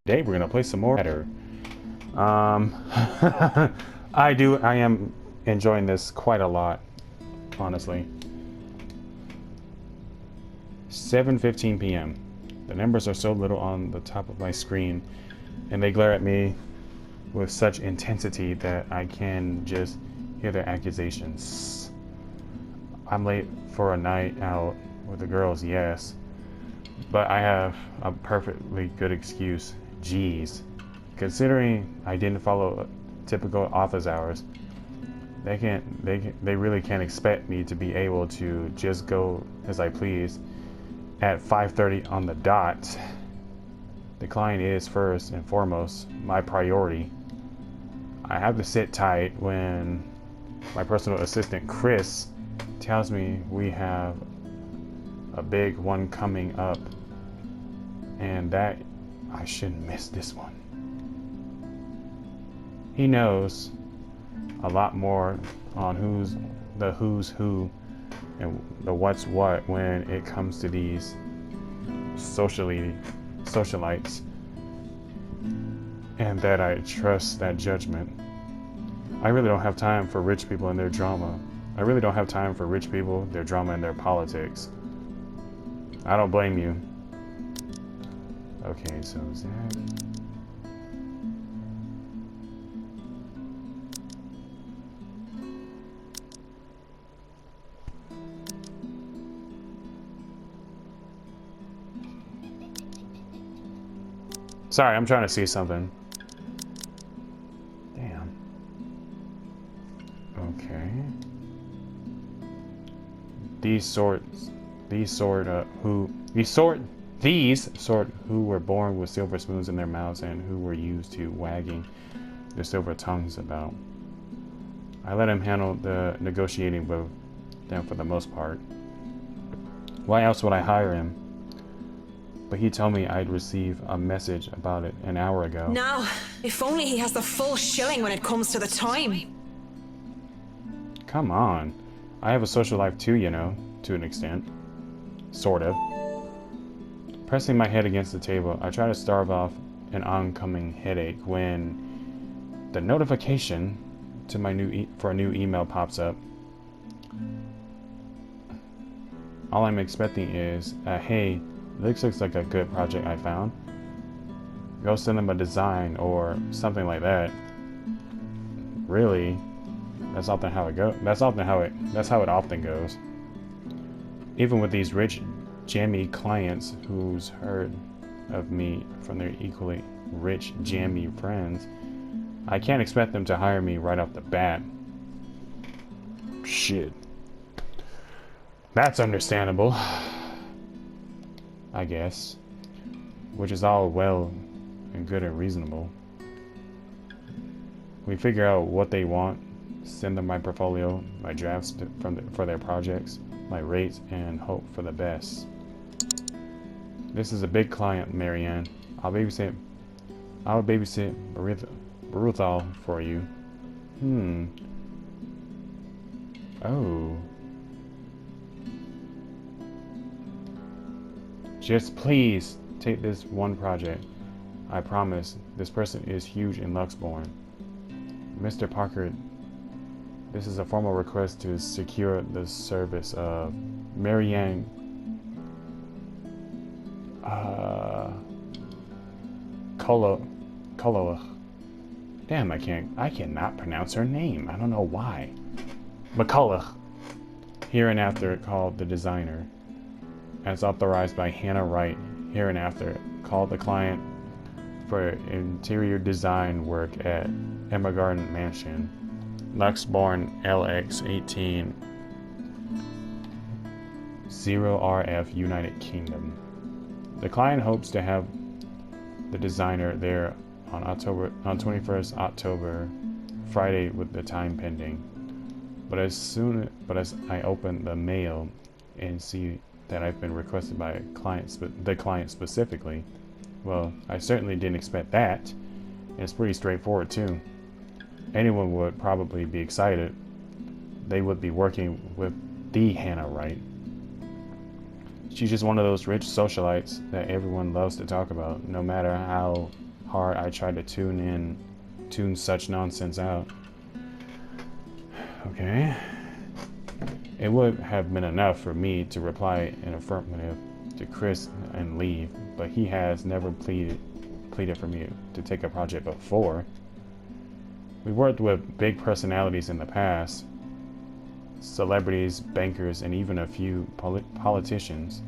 Today we're gonna play some more better. I am enjoying this quite a lot, honestly. 7:15 p.m. The numbers are so little on the top of my screen, and they glare at me with such intensity that I can just hear their accusations. I'm late for a night out with the girls, yes, but I have a perfectly good excuse. Jeez. Considering I didn't follow typical office hours, they really can't expect me to be able to just go as I please at 5:30 on the dot. The client is first and foremost my priority. I have to sit tight when my personal assistant Chris tells me we have a big one coming up and that I shouldn't miss this one. He knows a lot more on who's who and the what's what when it comes to these socialites, and that I trust that judgment. I really don't have time for rich people and their drama. I really don't have time for rich people, their drama, and their politics. I don't blame you. Okay, so Zach. Sorry, I'm trying to see something. Damn. Okay. These sort who were born with silver spoons in their mouths and who were used to wagging their silver tongues about. I let him handle the negotiating with them for the most part. Why else would I hire him? But he told me I'd receive a message about it an hour ago. Now, if only he has the full shilling when it comes to the time. Come on. I have a social life too, you know, to an extent. Sort of. Pressing my head against the table, I try to starve off an oncoming headache when the notification to my for a new email pops up. All I'm expecting is, hey, this looks like a good project I found. Go send them a design or something like that. Really? That's often how it goes. That's how it often goes. Even with these rich, jammy clients who's heard of me from their equally rich, jammy friends, I can't expect them to hire me right off the bat. Shit. That's understandable, I guess. Which is all well and good and reasonable. We figure out what they want, send them my portfolio, my drafts for their projects, my rates, and hope for the best. This is a big client, Marianne. I'll babysit Baruthal for you. Oh. Just please take this one project. I promise. This person is huge in Luxborn. Mr. Parker, this is a formal request to secure the service of Marianne Koloach. Damn, I cannot pronounce her name. I don't know why. McCulloch. Hereinafter called the designer. As authorized by Hannah Wright, hereinafter called the client for interior design work at Emma Garden Mansion, Luxborn LX 18 0RF, United Kingdom. The client hopes to have the designer there on 21st October, Friday, with the time pending. But as I open the mail and see that I've been requested by the client specifically, well, I certainly didn't expect that. And it's pretty straightforward too. Anyone would probably be excited. They would be working with the Hannah Wright. She's just one of those rich socialites that everyone loves to talk about, no matter how hard I tried to tune such nonsense out. Okay. It would have been enough for me to reply in affirmative to Chris and leave, but he has never pleaded for me to take a project before. We worked with big personalities in the past, celebrities, bankers, and even a few politicians.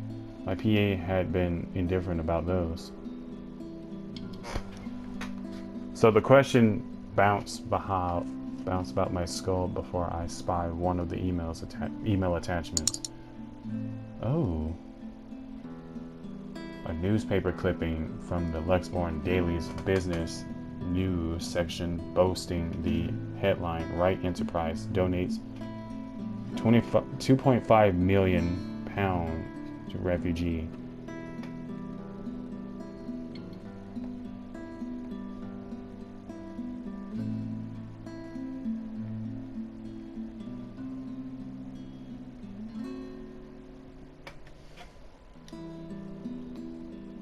My PA had been indifferent about those. So the question bounced about my skull before I spied one of the email attachments. Oh. A newspaper clipping from the Luxembourg Daily's business news section boasting the headline, Wright Enterprise donates 2.5 million pounds to refugee.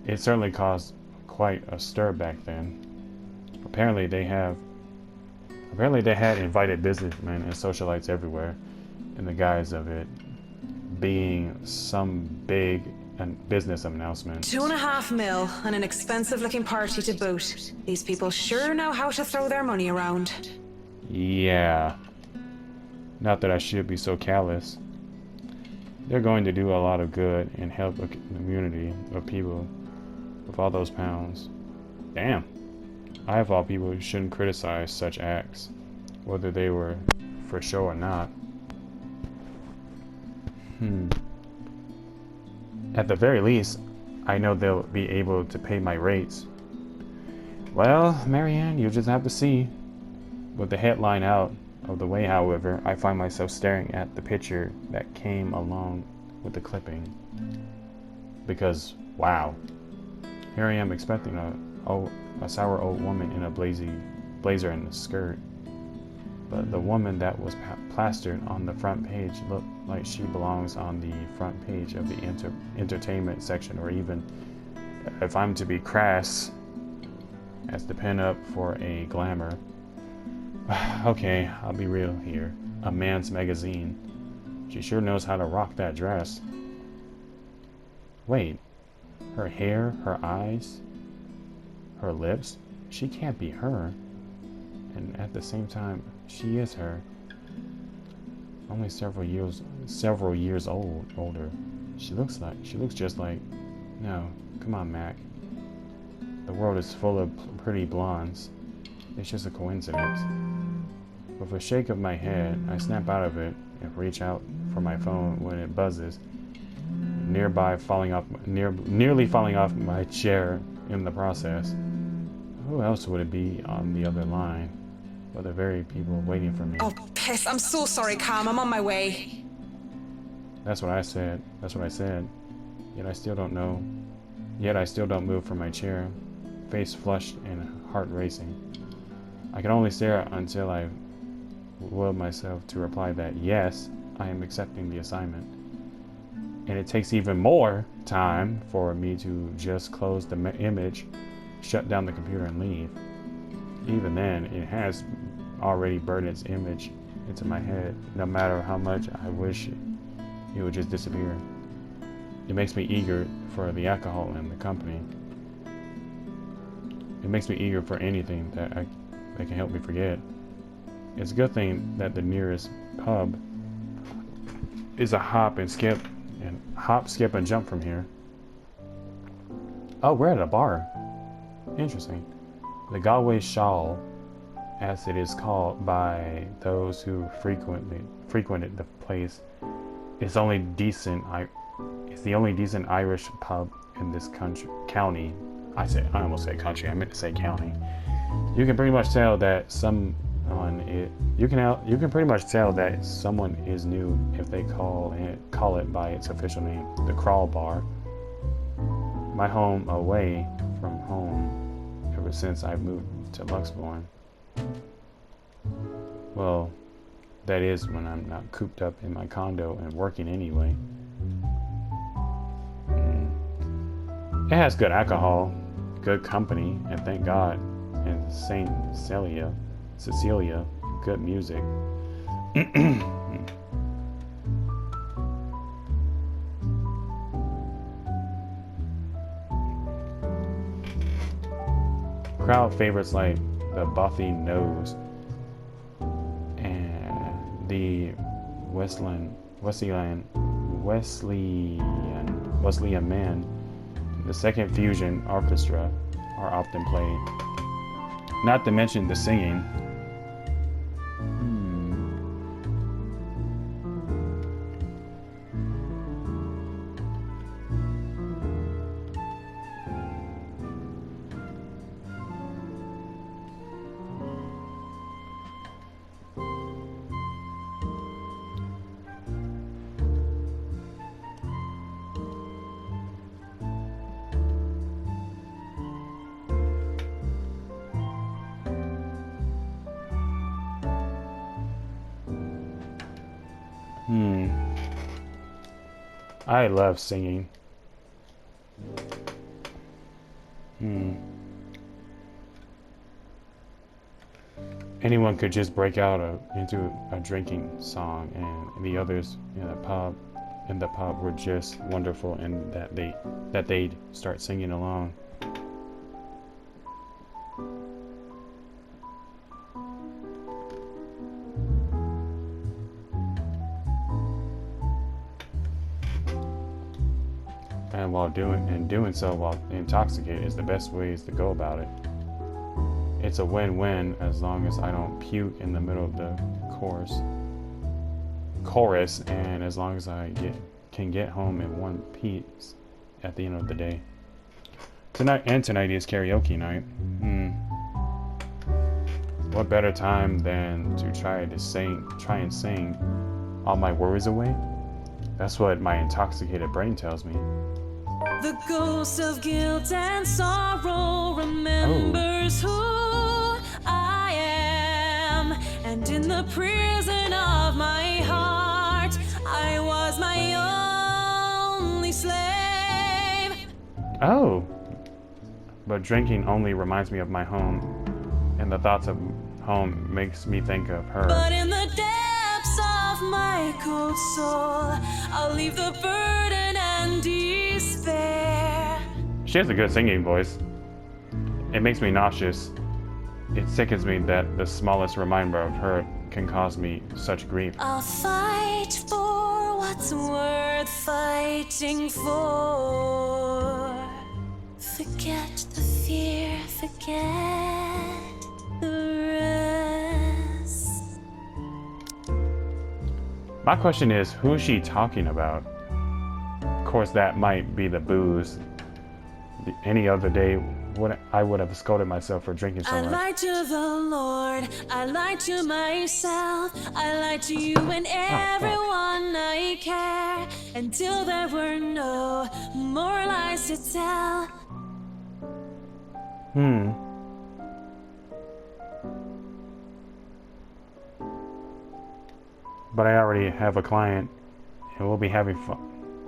It certainly caused quite a stir back then. Apparently they had invited businessmen and socialites everywhere in the guise of it being some big business announcement. 2.5 mil and an expensive looking party to boot. These people sure know how to throw their money around. Yeah. Not that I should be so callous. They're going to do a lot of good and help a community of people with all those pounds. Damn. I, of all people, shouldn't criticize such acts, whether they were for show or not. At the very least, I know they'll be able to pay my rates. Well, Marianne, you'll just have to see. With the headline out of the way, however, I find myself staring at the picture that came along with the clipping. Because, wow. Here I am expecting a sour old woman in a blazer and a skirt. But the woman that was plastered on the front page looked like she belongs on the front page of the entertainment section, or even, if I'm to be crass, as the pin-up for a glamour. Okay, I'll be real here. A man's magazine. She sure knows how to rock that dress. Wait. Her hair, her eyes, her lips, she can't be her. And at the same time, she is her. Only several years older. She looks just like, no, come on, Mac. The world is full of pretty blondes. It's just a coincidence. With a shake of my head, I snap out of it and reach out for my phone when it buzzes, nearly falling off my chair in the process. Who else would it be on the other line but the very people waiting for me? Oh, piss. I'm so sorry, Cam. I'm on my way. That's what I said. Yet I still don't move from my chair, face flushed and heart racing. I can only stare until I will myself to reply that yes, I am accepting the assignment. And it takes even more time for me to just close the image, shut down the computer, and leave. Even then, it has already burned its image into my head, no matter how much I wish it would just disappear. It makes me eager for the alcohol and the company. It makes me eager for anything that can help me forget. It's a good thing that the nearest pub is a hop, skip, and jump from here. Oh, we're at a bar. Interesting. The Galway Shawl, as it is called by those who frequented the place, is the only decent Irish pub in this county. I almost said country. I meant to say county. You can pretty much tell that someone is new if they call it by its official name, the Crawl Bar. My home away from home ever since I moved to Luxembourg. Well, that is when I'm not cooped up in my condo and working anyway. It has good alcohol, good company, and thank God, and Saint Cecilia, good music. Crowd favorites like the Buffy Nose and the Wesleyan Man. The Second Fusion Orchestra are often played. Not to mention the singing. I love singing. Anyone could just break out into a drinking song, and the others in the pub were just wonderful in that they'd start singing along. And doing so while intoxicated is the best ways to go about it. It's a win-win as long as I don't puke in the middle of the chorus, and as long as I can get home in one piece at the end of the day. Tonight is karaoke night. What better time than to try and sing all my worries away? That's what my intoxicated brain tells me. The ghost of guilt and sorrow remembers who I am, and in the prison of my heart, I was my only slave. Oh, but drinking only reminds me of my home, and the thoughts of home makes me think of her. But in the depths of my cold soul, I'll leave the burden and despair. She has a good singing voice. It makes me nauseous. It sickens me that the smallest reminder of her can cause me such grief. I'll fight for what's worth fighting for. Forget the fear, forget the rest. My question is, who is she talking about? Of course, that might be the booze. Any other day, I would have scolded myself for drinking so much. I lied to the Lord, I lied to myself, I lied to you and everyone I care, until there were no more lies to tell. But I already have a client, and we'll be having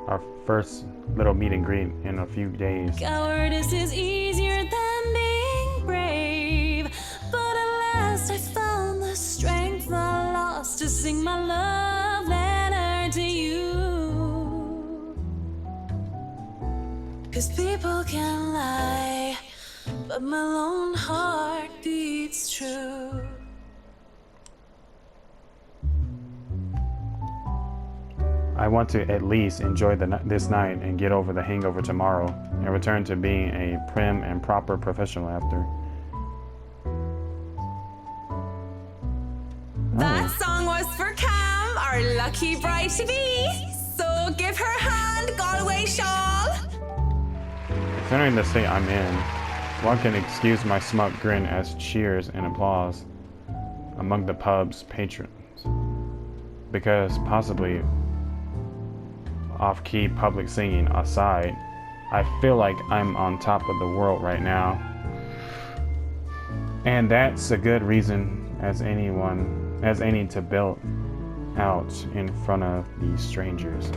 our first little meet and greet in a few days. Cowardice is easier than being brave, but at last I found the strength I lost to sing my love letter to you. 'Cause people can lie, but my lone heart beats true. I want to at least enjoy this night and get over the hangover tomorrow and return to being a prim and proper professional after. That song was for Cam, our lucky bride to be. So give her hand, Galway shawl. Considering the state I'm in, one can excuse my smug grin as cheers and applause among the pub's patrons, because possibly off-key public singing aside, I feel like I'm on top of the world right now, and that's a good reason as any to belt out in front of these strangers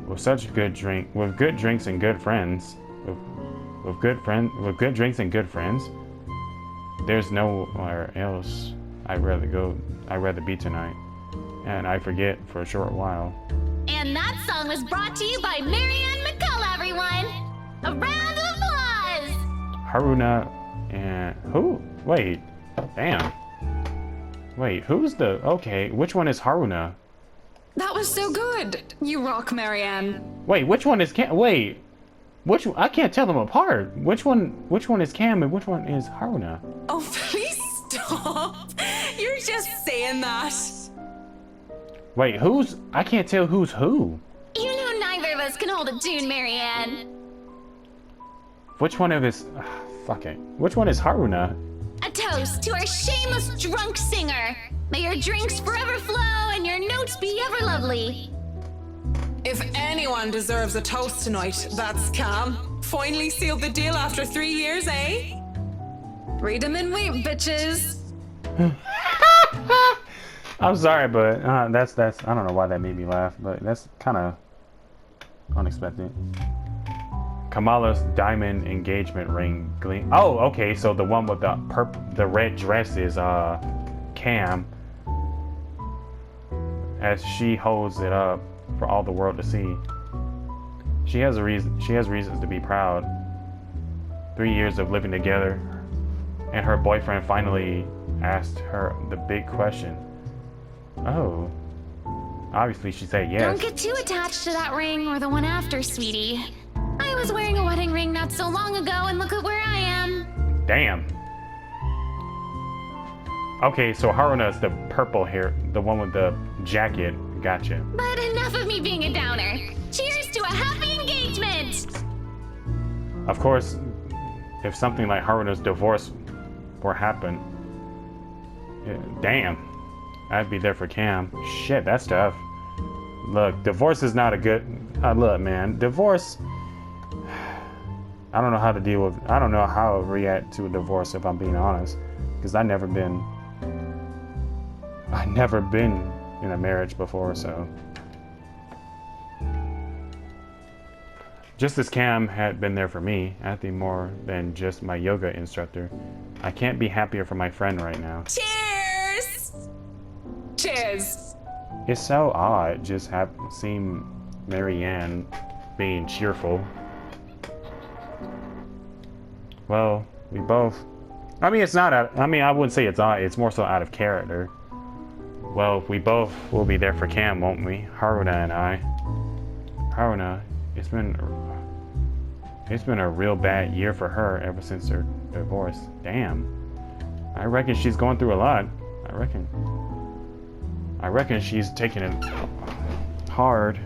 with good drinks and good friends, with good drinks and good friends. There's nowhere else I'd rather be tonight. And I forget for a short while. And that song was brought to you by Marianne McCullough, everyone! A round of applause! Haruna and who? Wait, damn. Wait, who's the? Okay, which one is Haruna? That was so good. You rock, Marianne. Wait, which one is Cam? Wait, I can't tell them apart. Which one is Cam and which one is Haruna? Oh, please stop. You're just saying that. Wait, I can't tell who's who. You know neither of us can hold a tune, Marianne. Which one of his? Fuck it. Which one is Haruna? A toast to our shameless drunk singer. May your drinks forever flow and your notes be ever lovely. If anyone deserves a toast tonight, that's Cam. Finally sealed the deal after 3 years, eh? Read 'em and weep, bitches. I'm sorry, but that's I don't know why that made me laugh, but that's kind of unexpected. Kamala's diamond engagement ring gleam. Oh, okay, so the one with the red dress is Cam, as she holds it up for all the world to see. She has reasons to be proud. 3 years of living together, and her boyfriend finally asked her the big question. Oh, obviously she said yes. Don't get too attached to that ring or the one after, sweetie. I was wearing a wedding ring not so long ago, and look at where I am. Damn. Okay, so Haruna's the purple hair, the one with the jacket. Gotcha. But enough of me being a downer. Cheers to a happy engagement! Of course, if something like Haruna's divorce were happen, damn, I'd be there for Cam. Shit, that's tough. Look, divorce is not a good. Look, man, divorce. I don't know how to deal with. I don't know how to react to a divorce, if I'm being honest, because I've never been in a marriage before, so. Just as Cam had been there for me, Anthony more than just my yoga instructor, I can't be happier for my friend right now. Cheers! Cheers! It's so odd just seeing Marianne being cheerful. Well, we both. I mean, it's not. I wouldn't say it's odd. It's more so out of character. Well, we both will be there for Cam, won't we? Haruna and I. Haruna, it's been a real bad year for her ever since her divorce. Damn. I reckon she's going through a lot. I reckon she's taking it hard.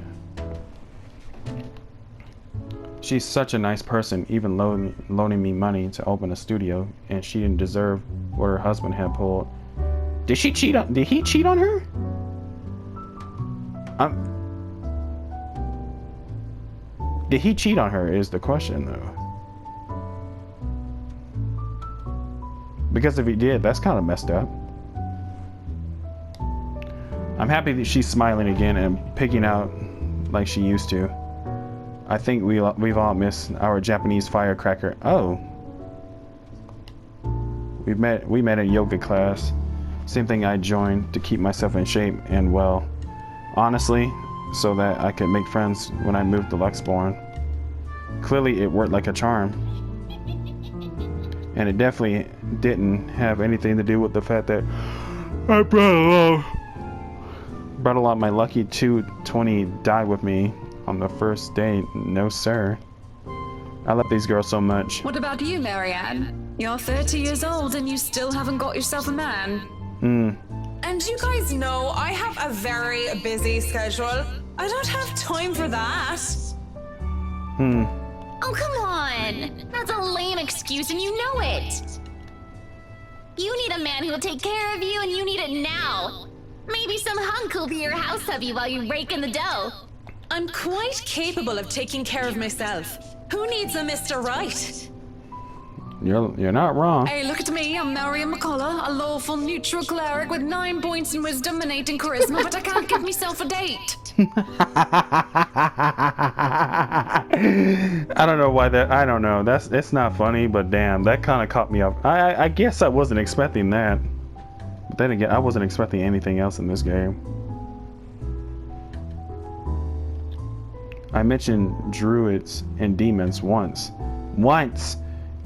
She's such a nice person, even loaning me money to open a studio, and she didn't deserve what her husband had pulled. Did he cheat on her? Did he cheat on her is the question, though. Because if he did, that's kind of messed up. I'm happy that she's smiling again and picking out like she used to. I think we've all missed our Japanese firecracker. Oh. We met at yoga class. Same thing I joined to keep myself in shape and well. Honestly, so that I could make friends when I moved to Luxborn. Clearly it worked like a charm. And it definitely didn't have anything to do with the fact that I brought along my lucky 220 died with me on the first date. No sir. I love these girls so much. What about you, Marianne? You're 30 years old and you still haven't got yourself a man. And you guys know I have a very busy schedule. I don't have time for that. Oh, come on. That's a lame excuse and you know it. You need a man who will take care of you and you need it now. Maybe some hunk will be your house hubby while you rake in the dough. I'm quite capable of taking care of myself. Who needs a Mr. Right? You're not wrong. Hey, look at me. I'm Marianne McCullough, a lawful neutral cleric with 9 points in wisdom and 8 in charisma, but I can't give myself a date. I don't know why that. I don't know. It's not funny, but damn, that kind of caught me off. I guess I wasn't expecting that. But then again, I wasn't expecting anything else in this game. I mentioned druids and demons once. Once!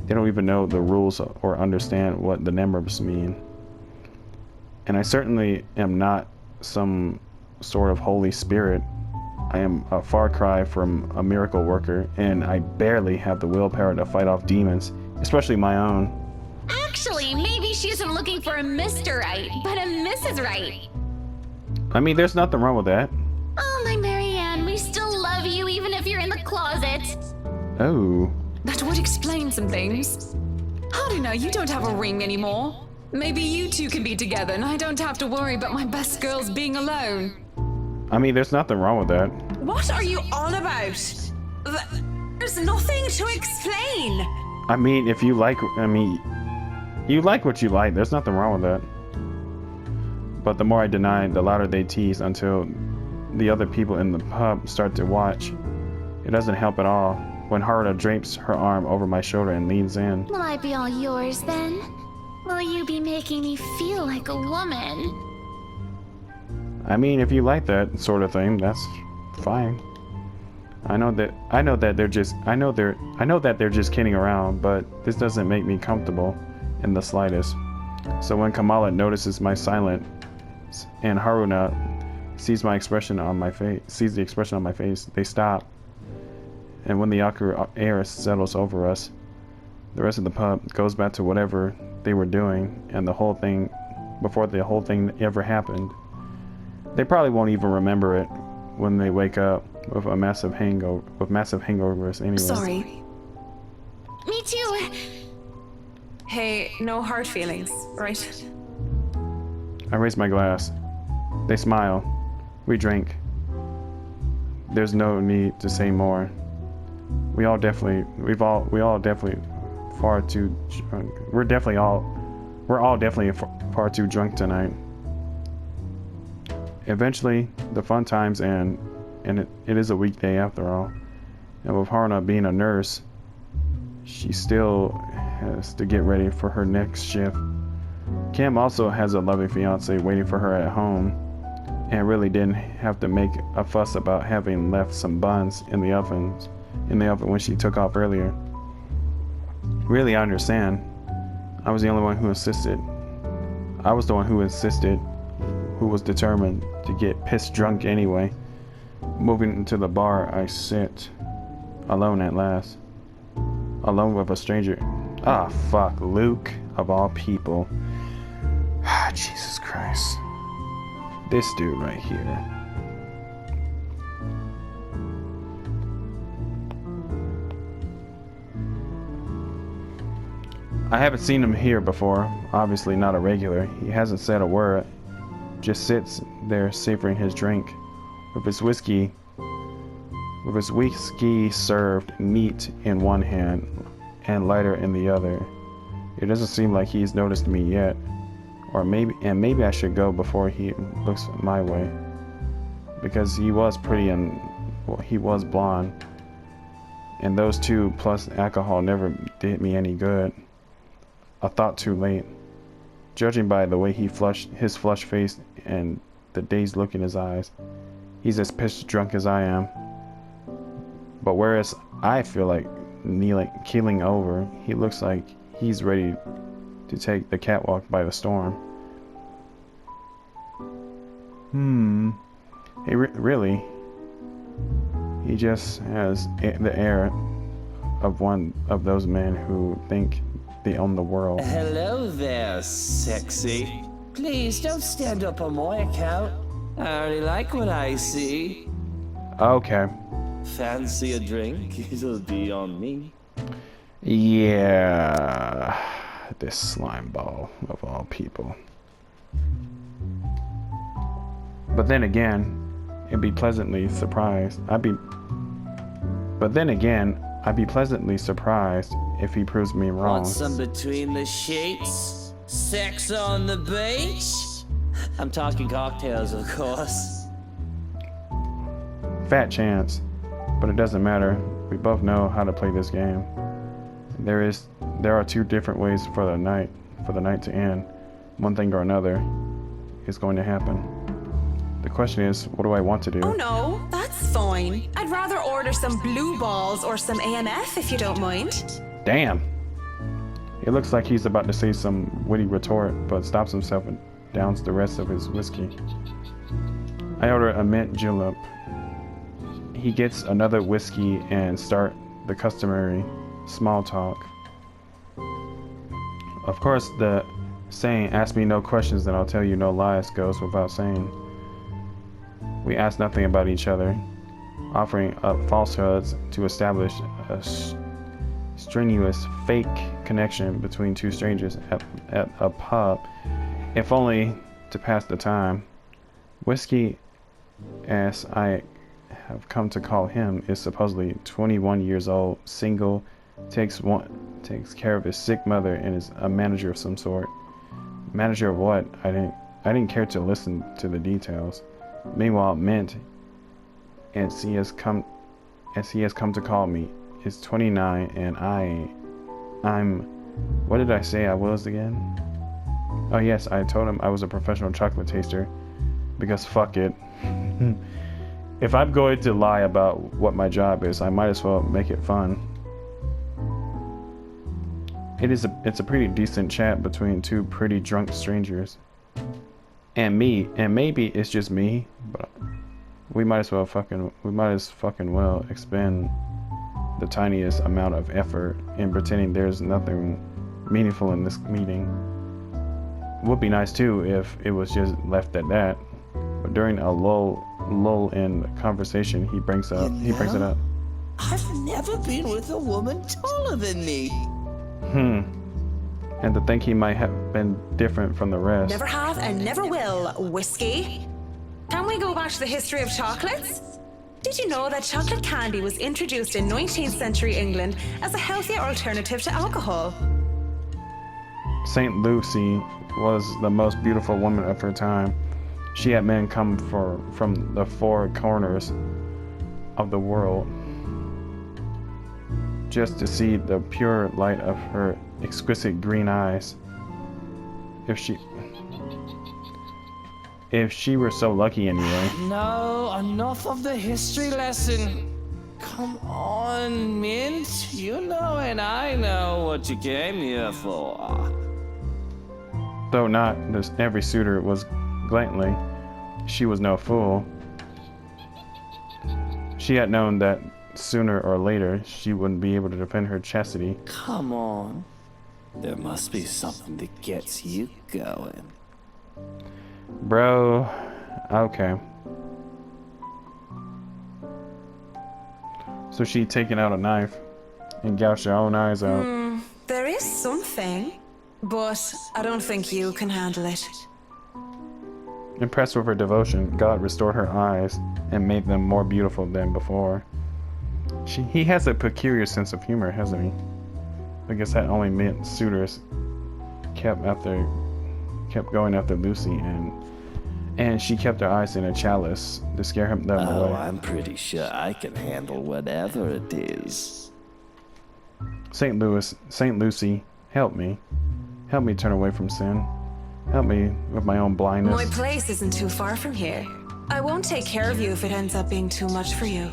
They don't even know the rules or understand what the numbers mean. And I certainly am not some sort of holy spirit. I am a far cry from a miracle worker, and I barely have the willpower to fight off demons, especially my own. Actually, maybe she isn't looking for a Mr. Right, but a Mrs. Right. I mean, there's nothing wrong with that. Oh, my Marianne, we still love you even if you're in the closet. Oh. That would explain some things. How do you know you don't have a ring anymore? Maybe you two can be together and I don't have to worry about my best girls being alone. I mean, there's nothing wrong with that. What are you on about? There's nothing to explain. I mean, if you like, you like what you like. There's nothing wrong with that. But the more I deny, the louder they tease until the other people in the pub start to watch. It doesn't help at all when Haruna drapes her arm over my shoulder and leans in. Will I be all yours then? Will you be making me feel like a woman? I mean, if you like that sort of thing, that's fine. I know that they're just kidding around, but this doesn't make me comfortable in the slightest. So when Kamala notices my silence and Haruna sees the expression on my face, they stop. And when the awkward air settles over us, the rest of the pub goes back to whatever they were doing, and before the whole thing ever happened. They probably won't even remember it when they wake up with massive hangovers anyway. Sorry. Me too. Hey, no hard feelings, right? I raise my glass. They smile. We drink. There's no need to say more. We're all definitely far too far too drunk tonight. Eventually, the fun times end, and it is a weekday after all. And with Haruna being a nurse, she still has to get ready for her next shift. Kim also has a loving fiance waiting for her at home, and really didn't have to make a fuss about having left some buns in the oven when she took off earlier. Really, I understand. I was the one who insisted, who was determined to get pissed drunk anyway. Moving into the bar, I sit, alone at last. Alone with a stranger. Ah, fuck, Luke, of all people. Ah, Jesus Christ. This dude right here. I haven't seen him here before. Obviously not a regular. He hasn't said a word. Just sits there savoring his drink. With his whiskey served neat in one hand and lighter in the other. It doesn't seem like he's noticed me yet. Maybe I should go before he looks my way. Because he was pretty and he was blonde. And those two plus alcohol never did me any good. I thought too late. Judging by the way his flushed face and the dazed look in his eyes, he's as pissed drunk as I am. But whereas I feel like keeling over, he looks like he's ready to take the catwalk by the storm. Really? He just has the air of one of those men who think they own the world. Hello there, sexy. Please don't stand up on my account. I already like what I see. Okay. Fancy a drink? It'll be on me. Yeah. This slime ball of all people. But then again, I'd be pleasantly surprised if he proves me wrong. Want some between the sheets? Sex on the beach? I'm talking cocktails, of course. fat chance, but it doesn't matter. We both know how to play this game. There are two different ways for the night to end. One thing or another is going to happen. The question is, what do I want to do? Oh no, that's fine. I'd rather order some blue balls or some AMF if you don't mind. Damn. It looks like he's about to say some witty retort, but stops himself and downs the rest of his whiskey. I order a mint julep. He gets another whiskey and start the customary small talk. Of course, the saying, ask me no questions and I'll tell you no lies, goes without saying. We ask nothing about each other, offering up falsehoods to establish a strenuous fake connection between two strangers at a pub, if only to pass the time. Whiskey, as I have come to call him, is supposedly 21 years old, single, takes care of his sick mother, and is a manager of some sort. Manager of what? I didn't care to listen to the details. Meanwhile, Mint, as he has come to call me, is 29, and I'm what did I say I was again? Oh yes, I told him I was a professional chocolate taster, because fuck it. If I'm going to lie about what my job is, I might as well make it fun. It's a pretty decent chat between two pretty drunk strangers. And me, and maybe it's just me, but we might as fucking well expend the tiniest amount of effort in pretending there's nothing meaningful in this meeting. Would be nice too if it was just left at that. But during a lull in the conversation, he brings it up. I've never been with a woman taller than me. And to think he might have been different from the rest. Never have and never will, whiskey. Can we go back to the history of chocolates? Did you know that chocolate candy was introduced in 19th century England as a healthier alternative to alcohol? St. Lucy was the most beautiful woman of her time. She had men come from the four corners of the world just to see the pure light of her exquisite green eyes. If she were so lucky anyway. No, enough of the history lesson. Come on, Mint. You know and I know what you came here for. Though not every suitor was gladly, she was no fool. She had known that sooner or later she wouldn't be able to defend her chastity. Come on. There must be something that gets you going. Bro, okay. So she taking out a knife and gouged her own eyes out. There is something, but I don't think you can handle it. Impressed with her devotion, God restored her eyes and made them more beautiful than before. He has a peculiar sense of humor, hasn't he? I guess that only meant suitors kept going after Lucy, and she kept her eyes in a chalice to scare them away. Oh, I'm pretty sure I can handle whatever it is. St. Lucy, help me. Help me turn away from sin. Help me with my own blindness. My place isn't too far from here. I won't take care of you if it ends up being too much for you.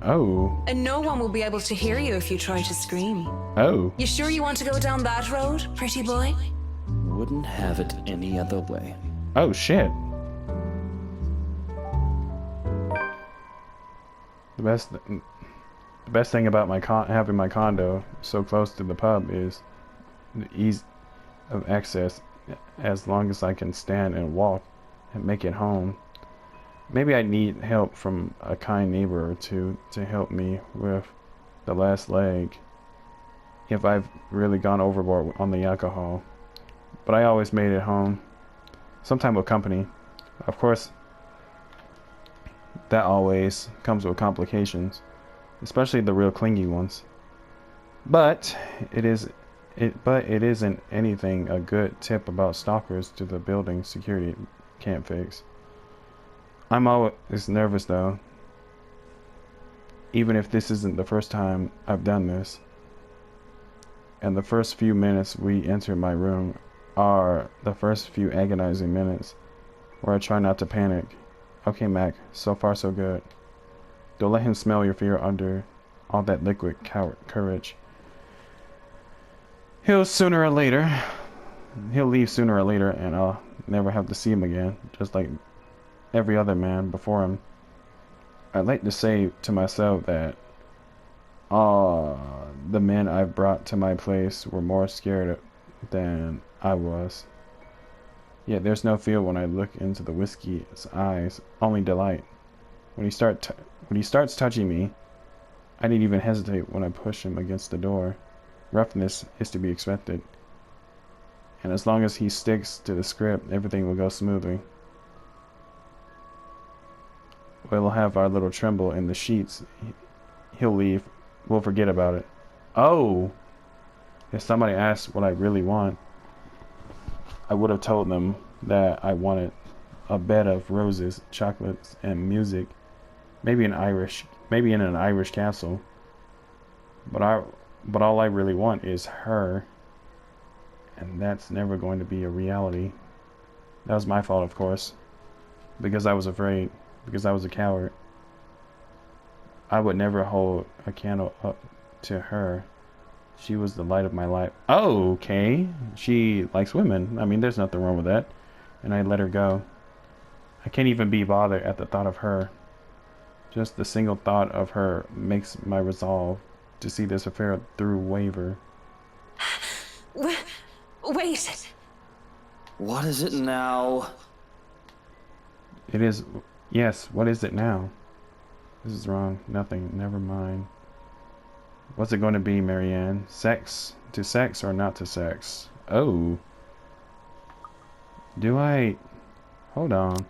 Oh. And no one will be able to hear you if you try to scream. Oh. You sure you want to go down that road, pretty boy? Wouldn't have it any other way. Oh, shit. The best thing about having my condo so close to the pub is the ease of access. As long as I can stand and walk and make it home. Maybe I need help from a kind neighbor or two to help me with the last leg if I've really gone overboard on the alcohol. But I always made it home, sometime with company. Of course, that always comes with complications, especially the real clingy ones. But it isn't anything a good tip about stalkers to the building security can't fix. I'm always nervous though. even if this isn't the first time I've done this. And the first few minutes we enter my room are the first few agonizing minutes where I try not to panic. Okay, Mac, so far so good. Don't let him smell your fear under all that liquid courage. He'll leave sooner or later, and I'll never have to see him again, just like every other man before him. I'd like to say to myself that the men I've brought to my place were more scared than I was. Yet there's no fear when I look into the whiskey's eyes, only delight. When he starts touching me, I didn't even hesitate when I push him against the door. Roughness is to be expected. And as long as he sticks to the script, everything will go smoothly. We'll have our little tremble in the sheets. He'll leave. We'll forget about it. Oh! If somebody asked what I really want, I would have told them that I wanted a bed of roses, chocolates, and music. Maybe in an Irish castle. But all I really want is her. And that's never going to be a reality. That was my fault, of course. Because I was afraid. Because I was a coward. I would never hold a candle up to her. She was the light of my life. Oh, okay. She likes women. I mean, there's nothing wrong with that. And I let her go. I can't even be bothered at the thought of her. Just the single thought of her makes my resolve to see this affair through waver. Wait. What is it now? It is... Yes, what is it now? This is wrong. Nothing. Never mind. What's it going to be, Marianne? Sex? To sex or not to sex? Oh. Do I... Hold on.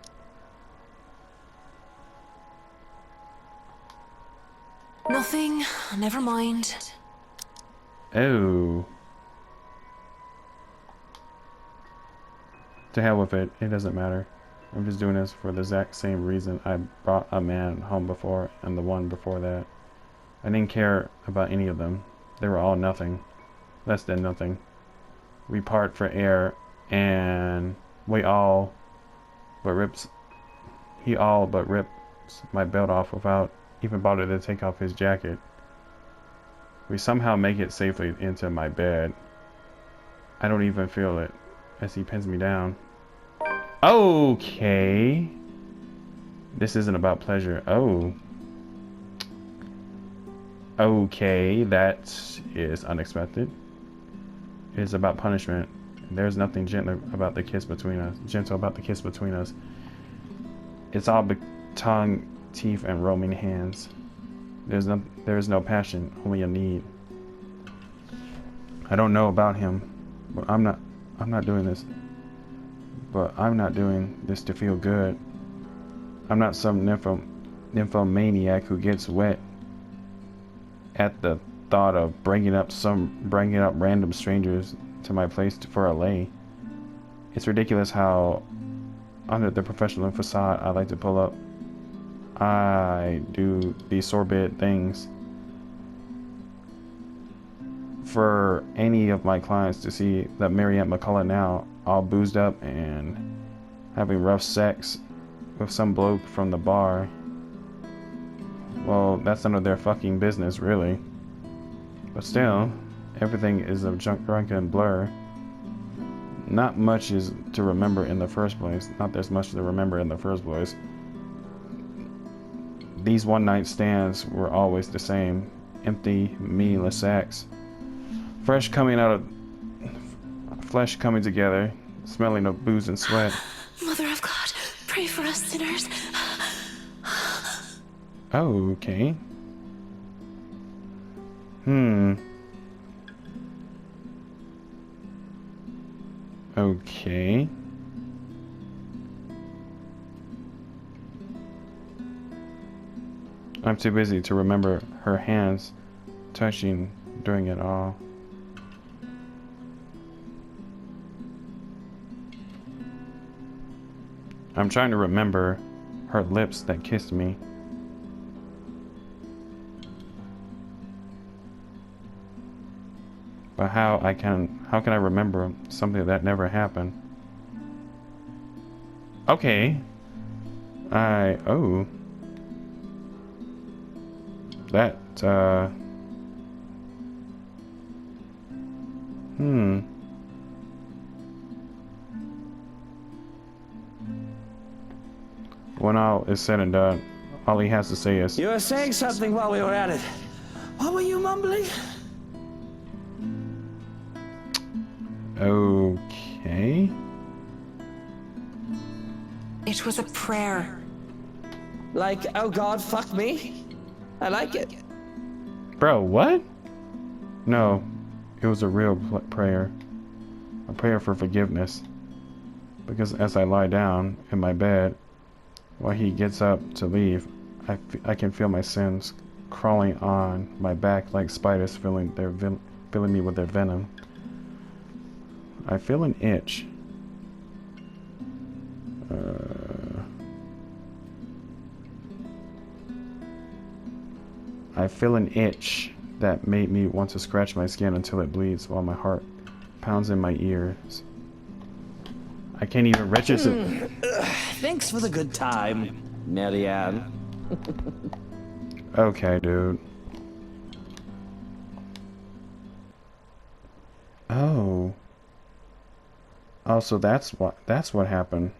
Nothing. Never mind. Oh. To hell with it. It doesn't matter. I'm just doing this for the exact same reason I brought a man home before and the one before that. I didn't care about any of them. They were all nothing. Less than nothing. We part for air and he all but rips my belt off without even bothering to take off his jacket. We somehow make it safely into my bed. I don't even feel it as he pins me down. Okay. This isn't about pleasure. Oh. Okay, that is unexpected. It is about punishment. There's nothing gentle about the kiss between us. It's all tongue, teeth, and roaming hands. There is no passion, only a need. I don't know about him, but I'm not doing this. But I'm not doing this to feel good. I'm not some nymphomaniac who gets wet at the thought of bringing up random strangers to my place for a lay. It's ridiculous how under the professional facade I like to pull up, I do these sordid things for any of my clients to see that Marianne McCullough now all boozed up and having rough sex with some bloke from the bar. Well, that's none of their fucking business, really. But still, everything is a drunken blur. Not much is to remember in the first place. Not there's much to remember in the first place. These one-night stands were always the same. Empty, meaningless acts. Flesh coming together, smelling of booze and sweat. Mother of God, pray for us sinners. Oh, okay. Okay. I'm too busy to remember her hands touching during it all. I'm trying to remember her lips that kissed me. But how can I remember something that never happened? Okay. Oh. That, When all is said and done, all he has to say is, You were saying something while we were at it. What were you mumbling? okay. It was a prayer. Like, oh God, fuck me? I like it. Bro, what? No, it was a real prayer. A prayer for forgiveness. Because as I lie down in my bed, while he gets up to leave, I can feel my sins crawling on my back like spiders filling me with their venom. I feel an itch. I feel an itch that made me want to scratch my skin until it bleeds while my heart pounds in my ears. I can't even register. Thanks for the good time, Marianne. Okay, dude. Oh. Oh, so that's what happened.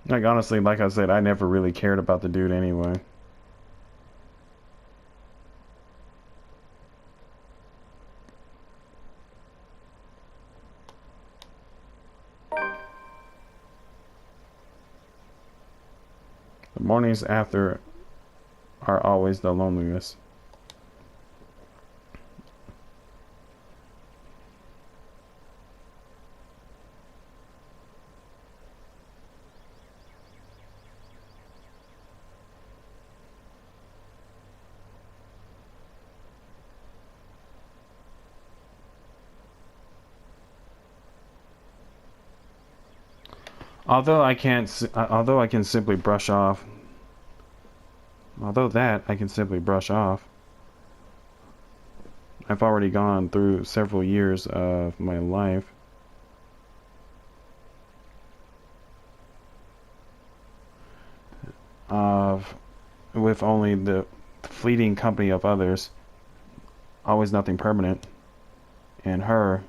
Like, honestly, like I said, I never really cared about the dude anyway. The mornings after are always the loneliest. Although I can simply brush off. Although that I can simply brush off. I've already gone through several years of my life with only the fleeting company of others, always nothing permanent, and her,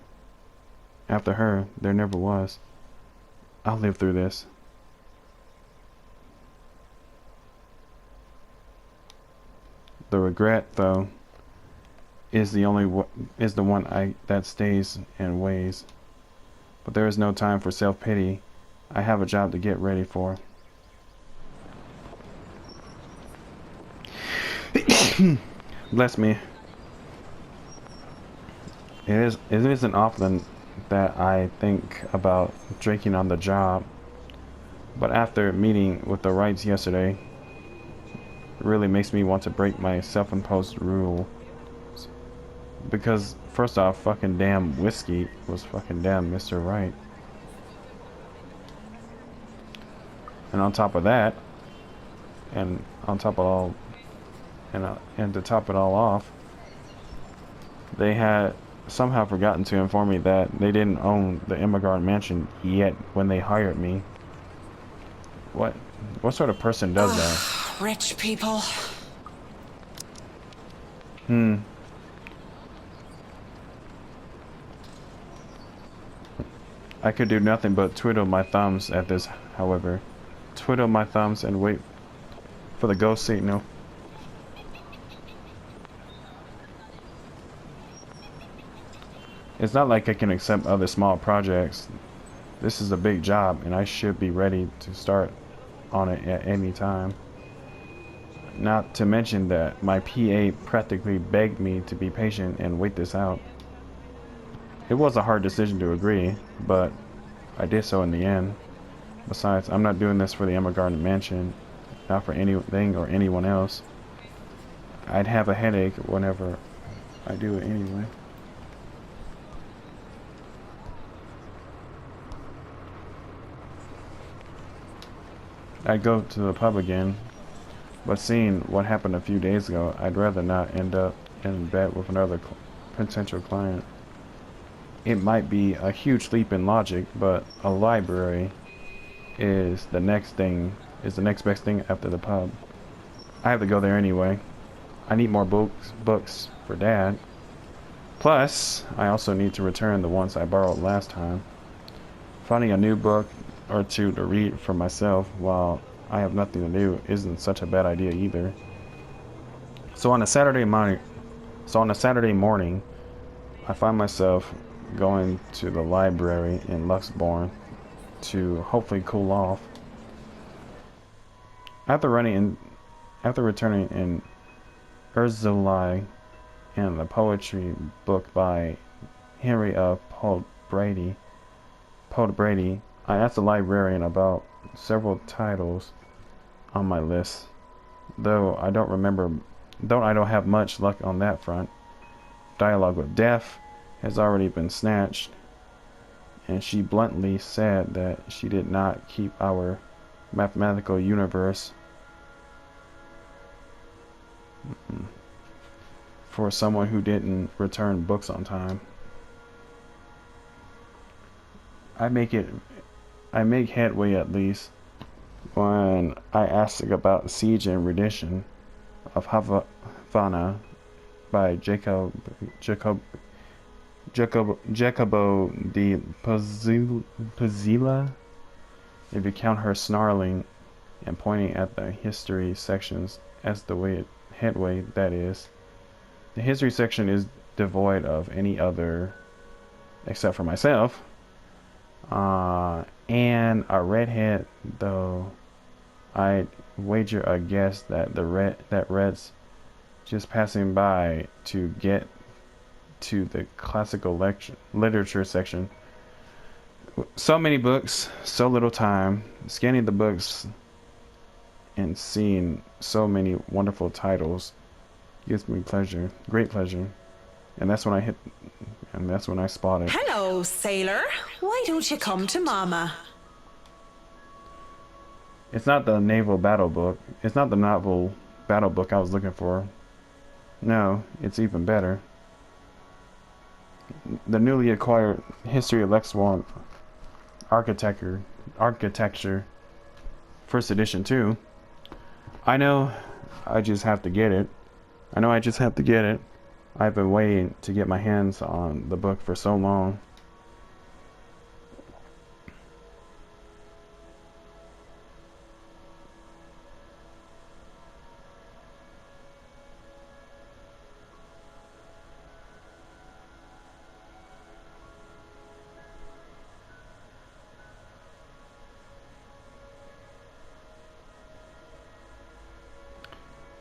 after her, there never was. I'll live through this. The regret, though, is the one that stays and weighs. But there is no time for self-pity. I have a job to get ready for. Bless me. It isn't often that I think about drinking on the job, but after meeting with the Wrights yesterday, it really makes me want to break my self-imposed rule. Because first off, fucking damn whiskey was fucking damn Mr. Wright. And on top of that, and on top of all, and to top it all off, they had somehow forgotten to inform me that they didn't own the Immergarden mansion yet when they hired me. What sort of person does that? Rich people. I could do nothing but twiddle my thumbs at this, however. Twiddle my thumbs and wait for the ghost signal. It's not like I can accept other small projects. This is a big job and I should be ready to start on it at any time. Not to mention that my PA practically begged me to be patient and wait this out. It was a hard decision to agree, but I did so in the end. Besides, I'm not doing this for the Immergarden mansion, not for anything or anyone else. I'd have a headache whenever I do it anyway. I'd go to the pub again, but seeing what happened a few days ago, I'd rather not end up in bed with another potential client. It might be a huge leap in logic, but a library is the next best thing after the pub. I have to go there anyway. I need more books for Dad. Plus, I also need to return the ones I borrowed last time. Finding a new book or two to read for myself while I have nothing to do isn't such a bad idea either. So on a Saturday morning, I find myself going to the library in Luxborn to hopefully cool off. After returning in Urzuli and the poetry book by Henry Pold Brady, I asked the librarian about several titles on my list, though I don't have much luck on that front. Dialogue with Death has already been snatched, and she bluntly said that she did not keep our mathematical universe for someone who didn't return books on time. I make headway at least when I ask about Siege and Rendition of Havana by Jacobo de Pazila, if you count her snarling and pointing at the history sections as the headway, that is. The history section is devoid of any other except for myself. And a redhead, though I'd wager a guess that Red's just passing by to get to the classical literature section. So many books, so little time. Scanning the books and seeing so many wonderful titles gives me great pleasure. And that's when I spotted. Hello, sailor. Why don't you come to Mama? It's not the naval battle book. It's not the naval battle book I was looking for. No, it's even better. The newly acquired History of Lexwalk Architecture, first edition too. I know I just have to get it. I've been waiting to get my hands on the book for so long.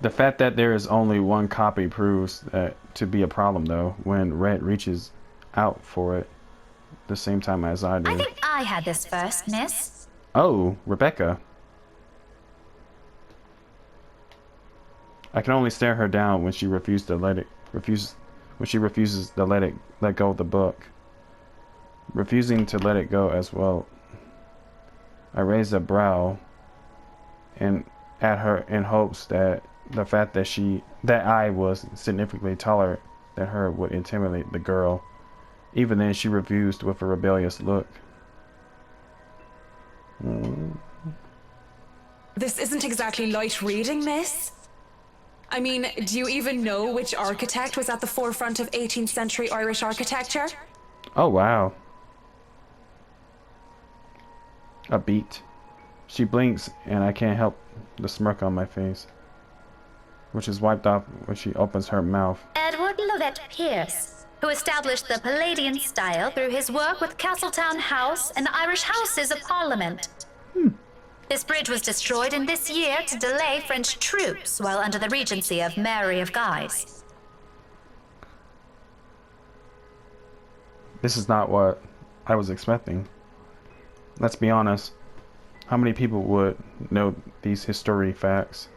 The fact that there is only one copy proves that to be a problem, though, when Red reaches out for it the same time as I do. I think I had this first, miss. Oh, Rebecca. I can only stare her down when she refuses to let go of the book. Refusing to let it go as well. I raise a brow and at her in hopes that the fact that I was significantly taller than her would intimidate the girl. Even then, she refused with a rebellious look. This isn't exactly light reading, miss. I mean, do you even know which architect was at the forefront of 18th century Irish architecture? Oh, wow. A beat. She blinks, and I can't help the smirk on my face, which is wiped off when she opens her mouth. Edward Lovett Pierce, who established the Palladian style through his work with Castletown House and Irish Houses of Parliament. This bridge was destroyed in this year to delay French troops while under the regency of Mary of Guise. This is not what I was expecting. Let's be honest. How many people would know these history facts?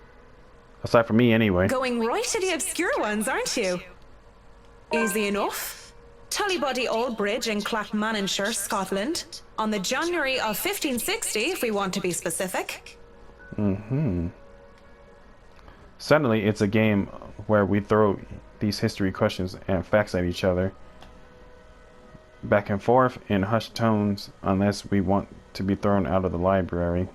Aside from me, anyway. Going right to the obscure ones, aren't you? Easy enough. Tullybody Old Bridge in Clackmannanshire, Scotland, on the January of 1560, if we want to be specific. Suddenly, it's a game where we throw these history questions and facts at each other, back and forth in hushed tones, unless we want to be thrown out of the library.